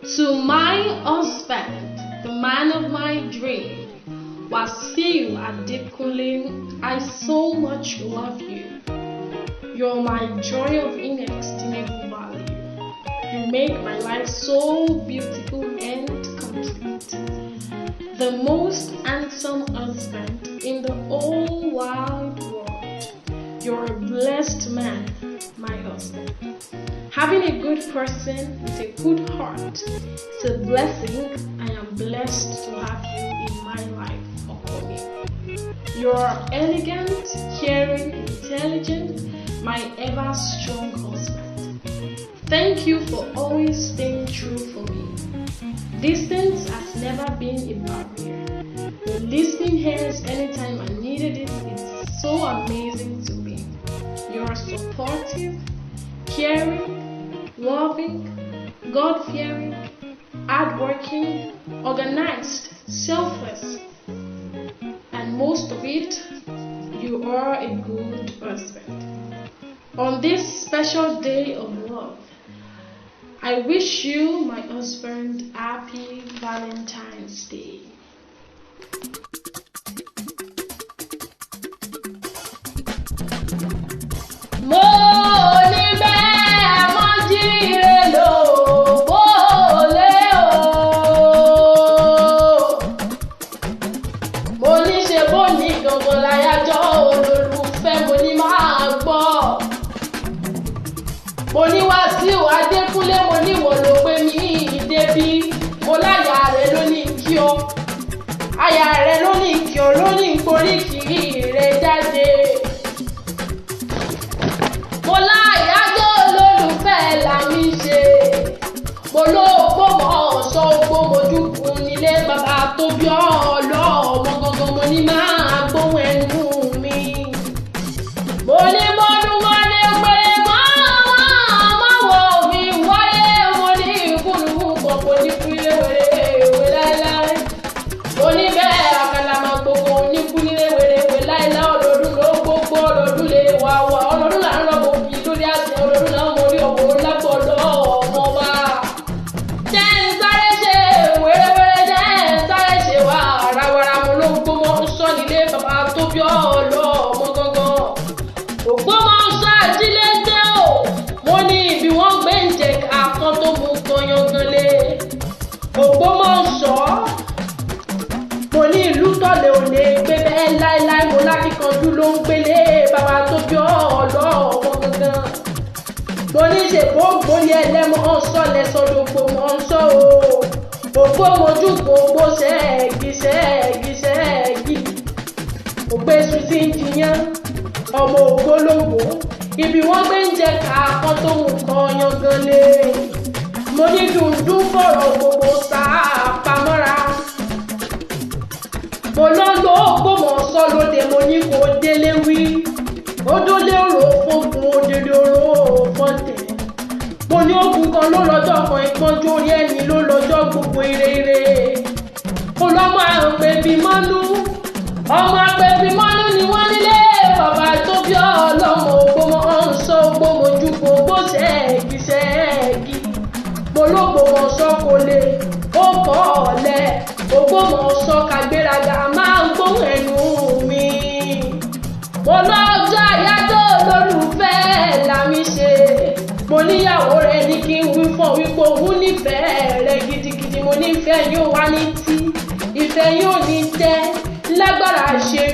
To my husband, the man of my dream, Wasiu Adekunle, I so much love you. You're my joy of inestimable value. You make my life so beautiful and complete. The most handsome husband in the whole wide world. You're a blessed man, my husband. Having a good person with a good heart is a blessing. I am blessed to have you in my life, Okomi. You're elegant, caring, intelligent, my ever strong husband. Thank you for always staying true for me. Distance has never been a barrier. Your listening ears anytime I needed it is so amazing to me. You're supportive, caring, loving, God-fearing, hardworking, organized, selfless, and most of it, you are a good husband. On this special day of love, I wish you, my husband, happy Valentine's Day. Mo ní Wasiu Adekunle, mo ní wọ́n ló gbé mi débi. Mo láyà rẹ̀ ló ní kí o. Aya rẹ̀ ló ní kí o, ló ní oríkì rẹ̀ jáde. Mo láyà tó olólùfẹ́ làmí ṣe. Mo ló Ògbómọ̀ṣọ́ Ògbómojúkun nílé bàbá tó bí ọlọ́mọ gangan, mo ní máa gbóhùn ẹnu mi. Mo ní Ògbómọ̀ṣọ́ àjílété o, mo ní ibi wọ́n gbé ń jẹ àkàn tó mú kanyan ganlé. Ògbómọ̀ṣọ́, mo ní ìlú tọ̀lẹ̀ ò lè gbé bẹ́ẹ̀ láéláé, mo lákìkanjú ló ń gbélé bàbá tó bí ọlọ́mọ gangan. Mo ní ṣèbó gbóyè ẹlẹ́mọ̀ sọ̀lẹ̀ sọ̀dọ̀ Ògbómọ̀ṣọ́ o. Ògbómojúkun gbó ṣẹ́ẹ̀gì ṣẹ́ẹ̀gì ṣẹ́ẹ̀gì. Ògbésù ti ń jiyàn. Ọmọ ògbólógbò ibi wọ́n gbé ń jẹ kàákan tó mú kan yanganlé. Mo ní dùndún fọ̀rọ̀ gbogbo sáà pamọ́ra. Mo lọ lo Ògbómọ̀ṣọ́ lóde, mo ní kò délé wí. Ó dólé òrò fógun òdèdè òrò fọ́tẹ̀. Mo ní ogun kan ló lọ́jọ́ kan ìpọ́njú orí ẹni ló lọ́jọ́ gbogbo ire. Mo lọ́mọ àrùn pèbí mọ́nú. Ọmọ apẹ̀bí mọ́nú ni wọ́n nílé bàbá tó bí ọlọ́mọ Ògbómọ̀ṣọ́ Ògbómojúkun gbó ṣẹ́ẹ̀gì ṣẹ́ẹ̀gì. Mo l'Ògbómọ̀ṣọ́ kò lè ó kọ́ ọ̀lẹ́. Ògbómọ̀ṣọ́ kàgbéraga máa ń gbóhùn ẹnu mi. Mo lọ́jọ́ àyájọ́ olólùfẹ́ làmí ṣe. Mo níyàwó rẹ̀ ní kí n wí fún wípé òun nífẹ̀ẹ́ rẹ̀ gidigidi. Mo nífẹ̀ẹ́ yóò wá ní tí, ìfẹ́ yóò ní tẹ́ lágbára ṣe.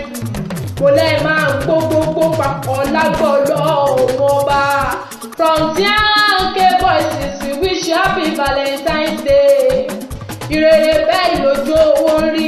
Mo lẹ́ máa ń gbogbo papọ̀ lágbọ̀lọ́ ọba. From Tianke Voices, we wish you happy Valentine's Day. Ìrèrè bẹ́ẹ̀ lójú owó rí.